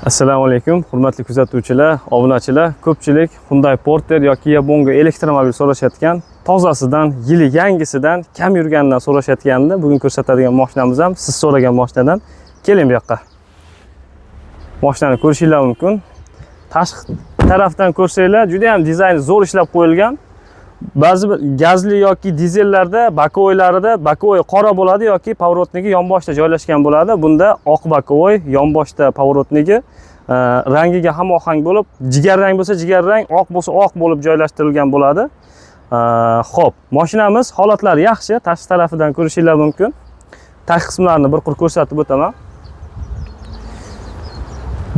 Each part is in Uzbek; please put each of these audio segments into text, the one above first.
Assalomu alaykum, hurmatli kuzatuvchilar, obunachilar. Ko'pchilik Hyundai Porter yoki Kia Bongo elektromobil so'rashayotgan, tozasidan, yili yangisidan, kam yurganidan so'rashayotganda, bugun ko'rsatadigan mashinamiz ham siz so'ragan mashinadan. Keling bu yoqqa. Mashinani ko'rishingiz mumkin. Tashqi tarafdan ko'rsanglar, juda ham dizayni zo'r ishlab qo'yilgan. Ba'zi gazli yoki dizellarda bakovoylarida bakovoy qora bo'ladi yoki поворотниги yonboshda joylashgan bo'ladi. Bunda oq bakovoy, yonboshda поворотниги rangiga hamohang bo'lib, jigarrang bo'lsa jigarrang, oq bo'lsa oq bo'lib joylashtirilgan bo'ladi. Xo'p, mashinamiz holatlari yaxshi, tashqi tarafidan ko'rishingiz mumkin. Tashqi qismlarini bir qur ko'rsatib o'taman.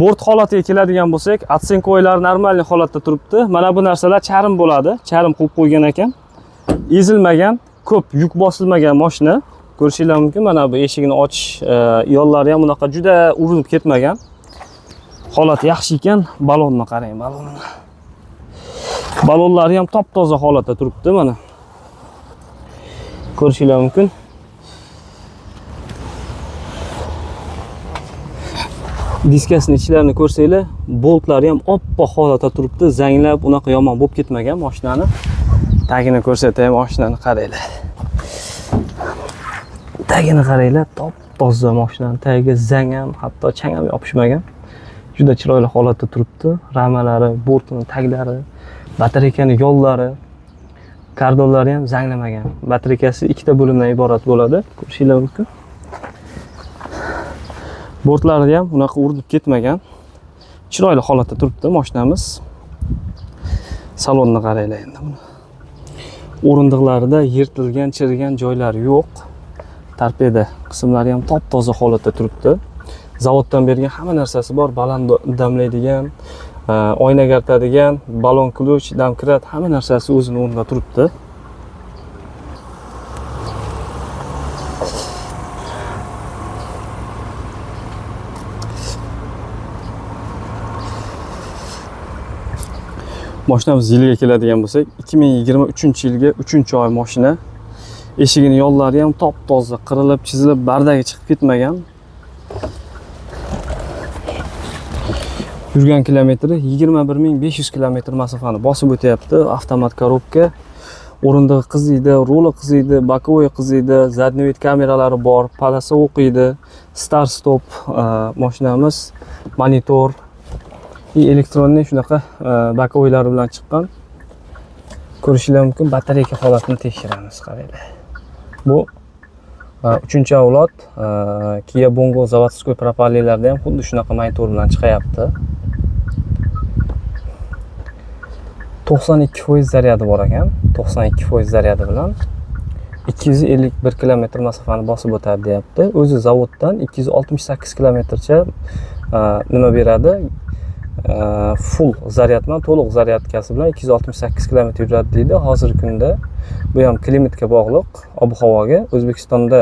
Bort holatiga keladigan bo'lsak, atsenkoylari normalniy holatda turibdi. Mana bu narsalar charm bo'ladi. Charm qilib qo'ygan ekan. Ezilmagan, ko'p yuk bosilmagan mashina. Ko'rishingiz mumkin. Mana bu eshigini ochish yo'llari ham bunaqa juda urinib ketmagan. Holat yaxshi ekan. Balonni qarang, balonni. Balonlari ham top-toza holatda turibdi mana. Ko'rishingiz mumkin. Diskasini ichlarini ko'rsanglar, boltlari ham oppoq holatda turibdi. Zanglab, unaqa yomon bo'lib ketmagan mashinani. Tagini ko'rsatayim, mashinani qaranglar. Tagini qaranglar, top-toza mashinani tagiga zang ham, hatto chang ham yopishmagan. Juda chiroyli holatda turibdi. Ramalari, bortining taglari, batareykani yo'llari, kardonlari ham zanglamagan. Batareykasi ikkita bo'limdan iborat bo'ladi. Ko'rishingiz mumkin. Bortlari ham unaqa urinib ketmagan. Chiroyli holatda turibdi mashinamiz. Salonni qaranglar endi buni. O'rindiqlarida yirtilgan, chirigan joylari yo'q. Torpeda qismlari ham top-toza holatda turibdi. Zavoddan bergan hamma narsasi bor. Baland damlaydigan, oynaga artadigan, balon kluch, damkrat, hamma narsasi o'zini o'rnida turibdi. Mashinamiz yiliga keladigan bo'lsak, 2023-yilga 3-oy mashina. Eshigini yo'llari ham top-toza, qirilib, chizilib, bardagi chiqib ketmagan. Yurgan kilometri 21500 kilometr masofani bosib o'tyapti. Avtomat korobka, o'rindig'i qiziydi, ruli qiziydi, bokovoy qiziydi, zadniy vid kameralari bor, palasa o'qiydi, start stop mashinamiz, monitor, elektronli shunaqa bakovoylari bilan chiqqan. Ko'rishingiz mumkin. Batareyka holatini tekshiramiz, qaranglar. Bu 3-avlod Kia Bongo zavodskoy propallilarda ham xuddi shunaqa monitor bilan chiqyapti. 92% zaryadi bor ekan. 92% zaryadi bilan 251 kilometr masofani bosib o'tadi deyapti. O'zi zavoddan 268 kilometrcha nima beradi? Full zaryad bilan, to'liq zaryadkasi bilan 268 km yuradi deydi. Hozirgi kunda bu ham klimatga bog'liq, ob-havoga. O'zbekistonda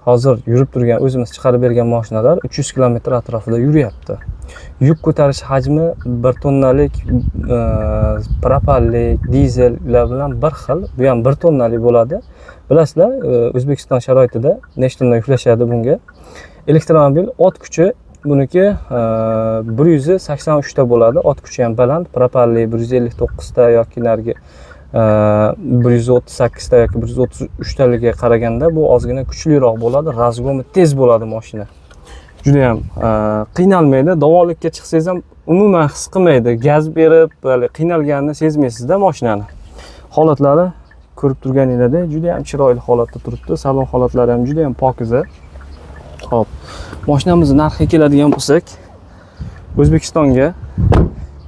hozir yurib turgan, o'zimiz chiqarib bergan mashinalar 300 km atrofida yuryapti. Yuk ko'tarish hajmi 1 tonnalik propallik, dizellar bilan bir xil. Bu ham 1 tonnalik bo'ladi. Bilasizlar, O'zbekiston sharoitida nechta tonna yuklashadi bunga. Elektromobil ot kuchi buniki 183 ta bo'ladi. Ot kuchi ham baland, propalli 159 ta yoki nargi 138 ta yoki 133 taliga qaraganda bu ozgina kuchliroq bo'ladi. Razgomi tez bo'ladi mashina. Juda ham qiynalmaydi. Davolikka chiqsangiz ham umuman his qilmaydi. Gaz berib, qiynalganini sezmaysizda mashinani. Holatlari ko'rib turganingizda juda ham chiroyli holatda turibdi. Salon holatlari ham juda ham pokiza. Xo'p, mashinamizni narxiga keladigan bo'lsak, O'zbekistonga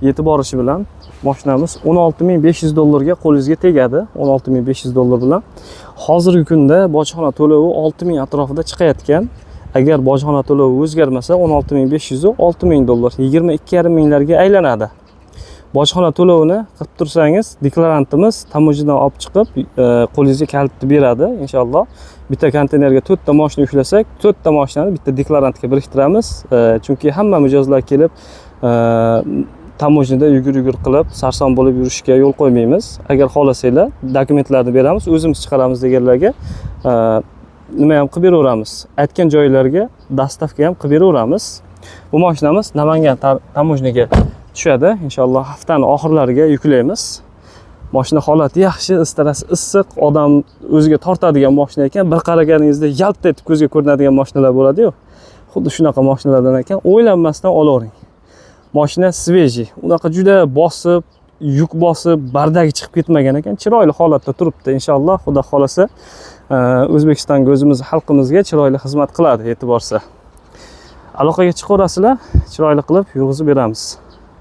yetib borishi bilan mashinamiz 16500 dollarga qo'lingizga tegadi. 16500 dollar bilan. Hozirgi kunda bojxona to'lovi 6000 atrofida chiqayotgan. Agar bojxona to'lovi o'zgarmasa 16500 u 6000 dollar, 22,5 minglarga aylanadi. Bojxona to'lovini qilib tursangiz, deklarantimiz tamojidan olib chiqib, qo'lingizga kalitni beradi inshaalloh. Bitta konteynerga 4 ta mashina yukhlasak, 4 ta mashinani bitta deklarantga biriktiramiz. Chunki hamma mijozlar kelib tamojida yugur-yugur qilib, sarson bo'lib yurishga yo'l qo'ymaymiz. Agar xohlasanglar, dokumentlarni beramiz, o'zimiz chiqaramiz deganlarga nima ham qilib beraveramiz. Aytgan joylarga dastavka ham qilib beraveramiz. Bu mashinamiz Namangan tamojniga tushadi. Inshaalloh haftaning oxirlariga yuklaymiz. Mashina holati yaxshi, istarasi issiq, odam o'ziga tortadigan mashina ekan. Bir qaraganingizda yalt etib ko'zga ko'rinadigan mashinalar bo'ladi-yu. Xuddi shunaqa mashinalardan ekan. O'ylanmasdan olavering. Mashina sveji. Unaqa juda bosib, yuk bosib, bardagi chiqib ketmagan ekan. Chiroyli holatda turibdi. Inshaalloh, Xudo xolasa, O'zbekistonga, o'zimiz xalqimizga chiroyli xizmat qiladi, e'tiborsa. Aloqaga chiqaverasizlar, chiroyli qilib yurg'izib beramiz.